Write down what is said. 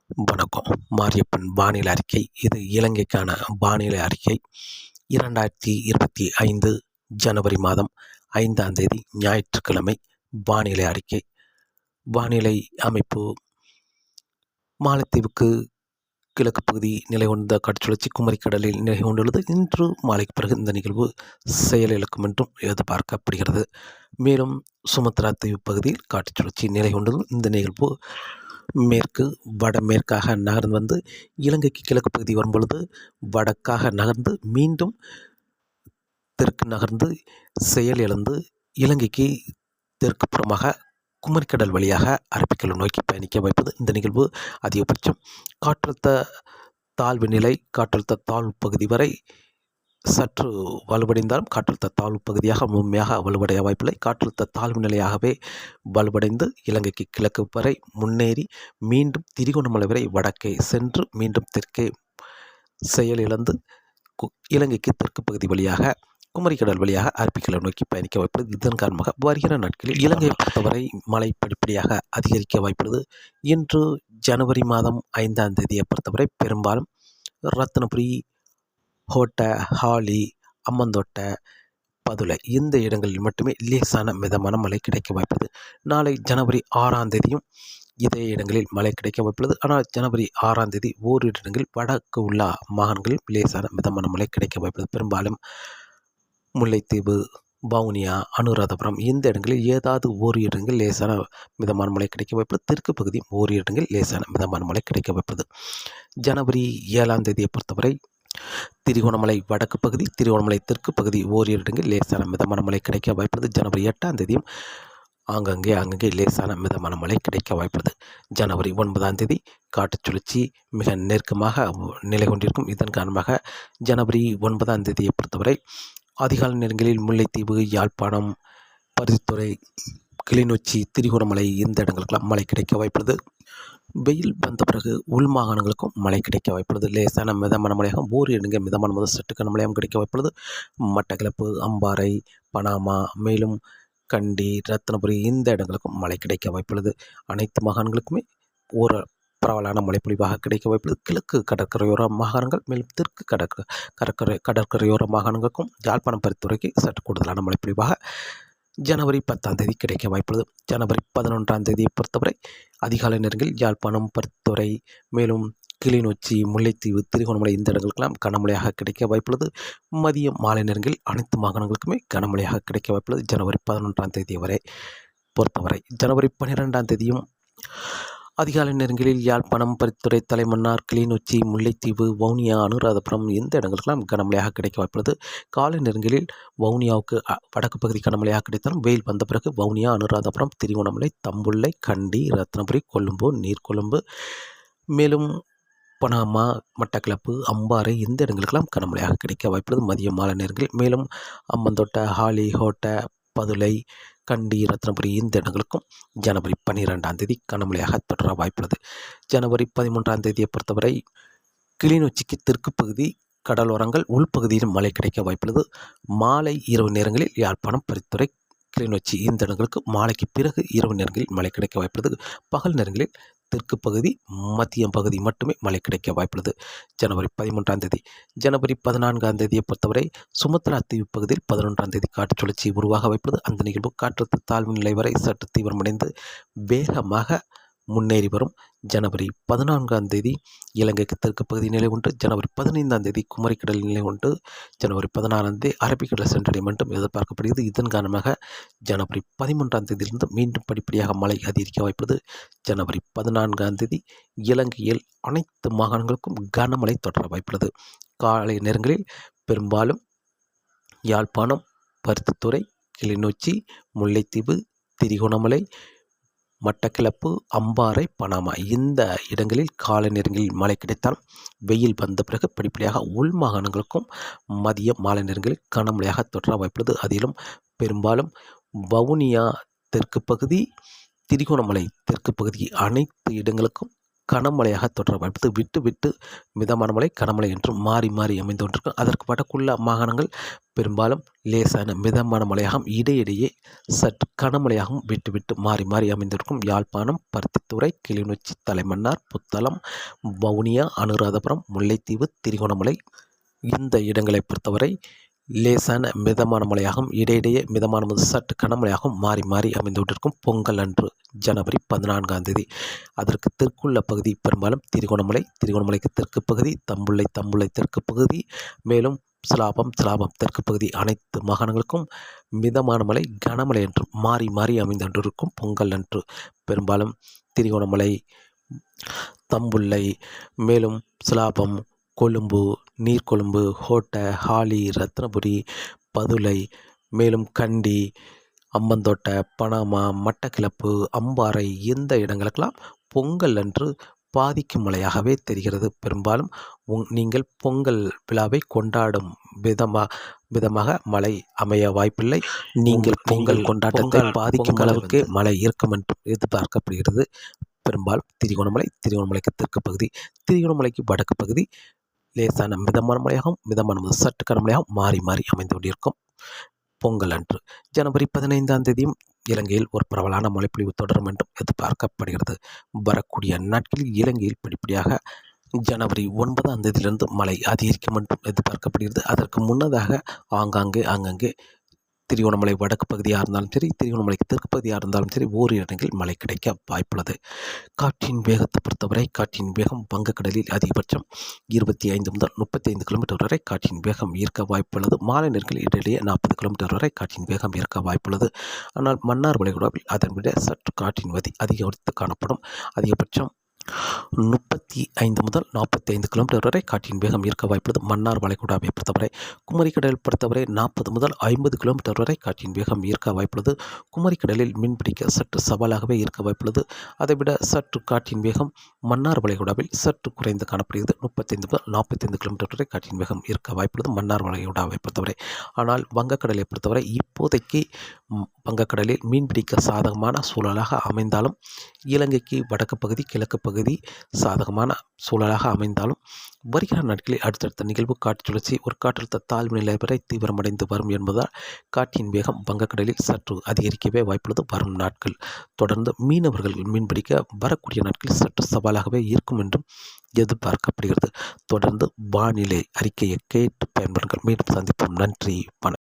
வணக்கம். மாரியப்பன் வானிலை அறிக்கை. இது இலங்கைக்கான வானிலை அறிக்கை. 2025 ஜனவரி மாதம் 5ஆம் தேதி ஞாயிற்றுக்கிழமை வானிலை அறிக்கை. வானிலை அமைப்பு: மாலத்தீவுக்கு கிழக்கு பகுதி நிலை கொண்ட காற்றுச்சுழற்சி குமரிக்கடலில் நிலை கொண்டுள்ளது. இன்று மாலைக்கு பிறகு இந்த நிகழ்வு செயலிழக்கும் என்றும் எதிர்பார்க்கப்படுகிறது. மேலும் சுமத்ரா தீவு பகுதியில் காற்றுச்சுழற்சி நிலை கொண்டுள்ளது. இந்த நிகழ்வு மேற்கு வடமேற்காக நகர்ந்து வந்து இலங்கைக்கு கிழக்கு பகுதி வரும்பொழுது வடக்காக நகர்ந்து மீண்டும் தெற்கு நகர்ந்து செயலிழந்து இலங்கைக்கு தெற்கு புறமாக குமரிக்கடல் வழியாக அரபிக்கடல் நோக்கி பயணிக்க வைப்பது. இந்த நிகழ்வு அதிகபட்சம் காற்றழுத்த தாழ்வு நிலை காற்றழுத்த தாழ்வு பகுதி வரை சற்று வலுவடைந்தாலும் காற்றழுத்த தாழ்வு பகுதியாக முழுமையாக வலுவடைய வாய்ப்பில்லை. காற்றழுத்த தாழ்வு நிலையாகவே வலுவடைந்து இலங்கைக்கு கிழக்கு வரை முன்னேறி மீண்டும் திரிகோணமலை வரை வடக்கே சென்று மீண்டும் தெற்கே செயலிழந்து இலங்கைக்கு தெற்கு பகுதி வழியாக குமரிக்கடல் வழியாக அரபிக்கடல் நோக்கி பயணிக்க வாய்ப்புள்ளது. இதன் காரணமாக வருகிற நாட்களில் இலங்கையை பொறுத்தவரை மழை படிப்படியாக அதிகரிக்க வாய்ப்புள்ளது. இன்று ஜனவரி மாதம் 5ஆம் தேதியை பொறுத்தவரை பெரும்பாலும் ரத்தினபுரி, ஹோட்ட, ஹாலி, அம்மந்தோட்ட, பதுளை இந்த இடங்களில் மட்டுமே லேசான மிதமான மழை கிடைக்க வாய்ப்புள்ளது. நாளை ஜனவரி 6ஆம் தேதியும் இதே இடங்களில் மழை கிடைக்க வாய்ப்புள்ளது. ஆனால் ஜனவரி 6ஆம் தேதி ஓரிரு இடங்களில் வடக்கு உள்ள மாகாணங்களில் லேசான மிதமான மழை கிடைக்க வாய்ப்புள்ளது. பெரும்பாலும் முல்லைத்தீவு, வவுனியா, அனுராதபுரம் இந்த இடங்களில் ஏதாவது ஓரிரு இடங்களில் லேசான மிதமான மழை கிடைக்க வாய்ப்புள்ளது. தெற்கு பகுதி ஓரிரு இடங்களில் லேசான மிதமான மழை கிடைக்க வாய்ப்புள்ளது. ஜனவரி 7ஆம் தேதியை பொறுத்தவரை திரிகோணமலை வடக்கு பகுதி, திரிகோணமலை தெற்கு பகுதி ஓரிரு இடங்களில் லேசான மிதமான மழை கிடைக்க வாய்ப்புள்ளது. ஜனவரி 8ஆம் தேதியும் ஆங்கங்கே லேசான மிதமான மழை கிடைக்க வாய்ப்புள்ளது. ஜனவரி 9ஆம் தேதி காற்றுச்சுழற்சி மிக நெருக்கமாக நிலை கொண்டிருக்கும். இதன் காரணமாக ஜனவரி 9ஆம் தேதியை பொறுத்தவரை அதிகாலை நேரங்களில் முல்லைத்தீவு, யாழ்ப்பாணம், பருத்தித்துறை, கிளிநொச்சி, திரிகோணமலை இந்த இடங்களுக்கெல்லாம் மழை கிடைக்க வாய்ப்புள்ளது. வெயில் வந்த பிறகு உள் மாகாணங்களுக்கும் மழை கிடைக்க வாய்ப்புள்ளது. லேசான மிதமான மழையாக ஓரிரு இடங்கள் மிதமான முதல் சட்டுக்கான மழையாகவும் கிடைக்க வாய்ப்புள்ளது. மட்டக்களப்பு, அம்பாறை, பனாமா, மேலும் கண்டி, ரத்தினபுரி இந்த இடங்களுக்கும் மழை கிடைக்க வாய்ப்புள்ளது. அனைத்து மாகாணங்களுக்குமே ஒரு பரவலான மழைப்பொழிவாக கிடைக்க வாய்ப்புள்ளது. கிழக்கு கடற்கரையோர மாகாணங்கள் மேலும் தெற்கு கடற்கரையோர மாகாணங்களுக்கும் யாழ்ப்பாணம், பருத்தித்துறைக்கு சற்று கூடுதலான மழைப்பொழிவாக ஜனவரி 10ஆம் தேதி கிடைக்க வாய்ப்புள்ளது. ஜனவரி 11ஆம் தேதியை பொறுத்தவரை அதிகாலை நேரங்களில் யாழ்ப்பாணம், பருத்தித்துறை, மேலும் கிளிநொச்சி, முல்லைத்தீவு, திரிகோணமலை இந்த இடங்களுக்கெல்லாம் கனமழையாக கிடைக்க வாய்ப்புள்ளது. மதியம் மாலை நேரங்களில் அனைத்து மாகாணங்களுக்குமே கனமழையாக கிடைக்க வாய்ப்புள்ளது. ஜனவரி 11ஆம் தேதி வரை பொறுத்தவரை ஜனவரி 12ஆம் தேதியும் அதிகாலை நேரங்களில் யாழ்ப்பாணம், பருத்தித்துறை, தலைமன்னார், கிளிநொச்சி, முல்லைத்தீவு, வவுனியா, அனுராதபுரம் இந்த இடங்களுக்கெல்லாம் கனமழையாக கிடைக்க வாய்ப்புள்ளது. காலை நேரங்களில் வவுனியாவுக்கு வடக்கு பகுதி கனமழையாக கிடைத்தாலும் வெயில் வந்த பிறகு வவுனியா, அனுராதபுரம், திரிகோணமலை, தம்புள்ளை, கண்டி, ரத்தினபுரி, கொழும்பு, நீர்கொழும்பு, மேலும் பனாமா, மட்டக்களப்பு, அம்பாறை இந்த இடங்களுக்கெல்லாம் கனமழையாக கிடைக்க வாய்ப்புள்ளது. மதியம் மாலை நேரங்களில் மேலும் அம்மந்தோட்ட, ஹாலி, ஹோட்ட, பதுளை, கண்டி, ரத்தினபுரி இந்த இடங்களுக்கும் ஜனவரி 12ஆம் தேதி கனமழையாக தொடர வாய்ப்புள்ளது. ஜனவரி 13ஆம் தேதியை பொறுத்தவரை கிளிநொச்சிக்கு தெற்கு பகுதி கடலோரங்கள் உள்பகுதியிலும் மழை கிடைக்க வாய்ப்புள்ளது. மாலை இரவு நேரங்களில் யாழ்ப்பாணம், பருத்தித்துறை, கிளிநொச்சி இந்த இடங்களுக்கு மாலைக்கு பிறகு இரவு நேரங்களில் மழை கிடைக்க வாய்ப்புள்ளது. பகல் நேரங்களில் தெற்கு பகுதி, மத்தியம் பகுதி மட்டுமே மழை கிடைக்க வாய்ப்புள்ளது. ஜனவரி 13ஆம் தேதி ஜனவரி 14ஆம் தேதியை பொறுத்தவரை சுமத்ரா தீவு பகுதியில் 11ஆம் தேதி காற்றுச்சுழற்சி உருவாக வாய்ப்புள்ளது. அந்த நிகழ்வு காற்றழுத்த தாழ்வு நிலை வரை சற்று தீவிரமடைந்து வேகமாக முன்னேறி வரும். ஜனவரி 14ஆம் தேதி இலங்கைக்கு தெற்கு பகுதி நிலை கொண்டு, ஜனவரி 15ஆம் தேதி குமரிக்கடல் நிலை கொண்டு, ஜனவரி 16ஆம் தேதி அரபிக்கடல் சென்றடையும் என்றும் எதிர்பார்க்கப்படுகிறது. இதன் காரணமாக ஜனவரி 13ஆம் தேதியிலிருந்து மீண்டும் படிப்படியாக மழை அதிகரிக்க வாய்ப்புள்ளது. ஜனவரி 14ஆம் தேதி இலங்கையில் அனைத்து மாகாணங்களுக்கும் கனமழை தொடர வாய்ப்புள்ளது. காலை நேரங்களில் பெரும்பாலும் யாழ்ப்பாணம், பருத்தித்துறை, கிளிநொச்சி, முல்லைத்தீவு, திரிகோணமலை, மட்டக்களப்பு, அம்பாறை, பனாமா இந்த இடங்களில் காலை நேரங்களில் மழை கிடைத்தாலும் வெயில் வந்த பிறகு படிப்படியாக உள் மாகாணங்களுக்கும் மதிய மாலை நேரங்களில் கனமழையாக தொடர வாய்ப்புள்ளது. அதிலும் பெரும்பாலும் வவுனியா தெற்கு பகுதி, திரிகோணமலை தெற்கு பகுதி அனைத்து இடங்களுக்கும் கனமழையாக தொடர வாய்ப்பு, விட்டு விட்டு மிதமான மழை கனமழை என்றும் மாறி மாறி அமைந்து கொண்டிருக்கும். அதற்கு வடக்குள்ள மாகாணங்கள் பெரும்பாலும் லேசான மிதமான மழையாகவும் இடையிடையே சற்று கனமழையாகவும் விட்டு விட்டு மாறி மாறி அமைந்திருக்கும். யாழ்ப்பாணம், பருத்தித்துறை, கிளிநொச்சி, தலைமன்னார், புத்தளம், வவுனியா, அனுராதபுரம், முல்லைத்தீவு, திருகோணமலை இந்த இடங்களை பொறுத்தவரை லேசான மிதமான மழையாகவும் இடையிடையே மிதமான முதல் சற்று கனமழையாகவும் மாறி மாறி அமைந்து கொண்டிருக்கும். பொங்கல் அன்று ஜனவரி 14ஆம் தேதி அதற்கு தெற்குள்ள பகுதி பெரும்பாலும் திருகோணமலைக்கு தெற்கு பகுதி, தம்புள்ளை தெற்கு பகுதி, மேலும் சிலாபம் தெற்கு பகுதி அனைத்து மாகாணங்களுக்கும் மிதமான மழை கனமழை என்று மாறி மாறி அமைந்து கொண்டிருக்கும். பொங்கல் அன்று பெரும்பாலும் திருகோணமலை, தம்புள்ளை, மேலும் சிலாபம், கொழும்பு, நீர்கொழும்பு, ஹோட்ட, ஹாலி, ரத்னபுரி, பதுளை, மேலும் கண்டி, அம்பந்தோட்டை, பனாமா, மட்டக்கிளப்பு, அம்பாறை இந்த இடங்களுக்கெல்லாம் பொங்கல் அன்று பாதிக்கும் மழையாகவே தெரிகிறது. பெரும்பாலும் நீங்கள் பொங்கல் விழாவை கொண்டாடும் விதமாக மழை அமைய வாய்ப்பில்லை. நீங்கள் பொங்கல் கொண்டாட்டத்தை பாதிக்கும் அளவுக்கு மழை இருக்கும் என்று எதிர்பார்க்கப்படுகிறது. பெரும்பாலும் திருகோணமலைக்கு தெற்கு பகுதி, திருகோணமலைக்கு வடக்கு பகுதி லேசான மிதமான மழையாகவும் மிதமான முதல் சற்று கனமழையாகவும் மாறி மாறி அமைந்து கொண்டிருக்கும். பொங்கல் அன்று ஜனவரி 15ஆம் தேதியும் இலங்கையில் ஒரு பரவலான மழைப்பொழிவு தொடரும் என்றும் எதிர்பார்க்கப்படுகிறது. வரக்கூடிய நாட்களில் இலங்கையில் படிப்படியாக ஜனவரி 9ஆம் தேதியிலிருந்து மழை அதிகரிக்கும் என்றும் எதிர்பார்க்கப்படுகிறது. அதற்கு முன்னதாக ஆங்காங்கே திருகோணமலை வடக்கு பகுதியாக இருந்தாலும் சரி, திருகோணமலைக்கு தெற்கு பகுதியாக இருந்தாலும் சரி, ஓரிரு இடங்களில் மழை கிடைக்க வாய்ப்புள்ளது. காற்றின் வேகத்தை பொறுத்தவரை காற்றின் வேகம் வங்கக்கடலில் அதிகபட்சம் 25 முதல் 35 கிலோமீட்டர் வரை காற்றின் வேகம் இருக்க வாய்ப்புள்ளது. மாலை நேரங்களில் இடையிலேயே 40 கிலோமீட்டர் வரை காற்றின் வேகம் இருக்க வாய்ப்புள்ளது. ஆனால் மன்னார் வளைகுடாவில் அதன் விட சற்று காற்றின் அதிகரித்து காணப்படும். அதிகபட்சம் 35 முதல் 45 கிலோமீட்டர் வரை காற்றின் வேகம் இருக்க வாய்ப்புள்ளது. மன்னார் வளைகுடாவை பொறுத்தவரை குமரிக்கடல் பொறுத்தவரை 40 முதல் 50 கிலோமீட்டர் வரை காற்றின் வேகம் இருக்க வாய்ப்புள்ளது. குமரிக்கடலில் மீன்பிடிக்க சற்று சவாலாகவே இருக்க வாய்ப்புள்ளது. அதைவிட சற்று காற்றின் வேகம் மன்னார் வளைகுடாவில் சற்று குறைந்து காணப்படுகிறது. 35 முதல் 45 கிலோமீட்டர் வரை காற்றின் வேகம் இருக்க வாய்ப்புள்ளது மன்னார் வளைகுடாவை பொறுத்தவரை. ஆனால் வங்கக்கடலை பொறுத்தவரை இப்போதைக்கு வங்கக்கடலில் மீன்பிடிக்க சாதகமான சூழலாக அமைந்தாலும், இலங்கைக்கு வடக்கு பகுதி கிழக்கு பகுதி சாதகமான சூழலாக அமைந்தாலும், வருகிற நாட்களில் அடுத்தடுத்த நிகழ்வு காற்று சுழற்சி ஒரு காற்றழுத்த தாழ்வு நிலை வரை தீவிரமடைந்து வரும் என்பதால் காற்றின் வேகம் வங்கக்கடலில் சற்று அதிகரிக்கவே வாய்ப்புள்ளது. வரும் நாட்கள் தொடர்ந்து மீனவர்கள் மீன்பிடிக்க வரக்கூடிய நாட்களில் சற்று சவாலாகவே இருக்கும் என்றும் எதிர்பார்க்கப்படுகிறது. தொடர்ந்து வானிலை அறிக்கையை கேட்டு பயன்படுங்கள். மீண்டும் சந்திப்போம். நன்றி, வணக்கம்.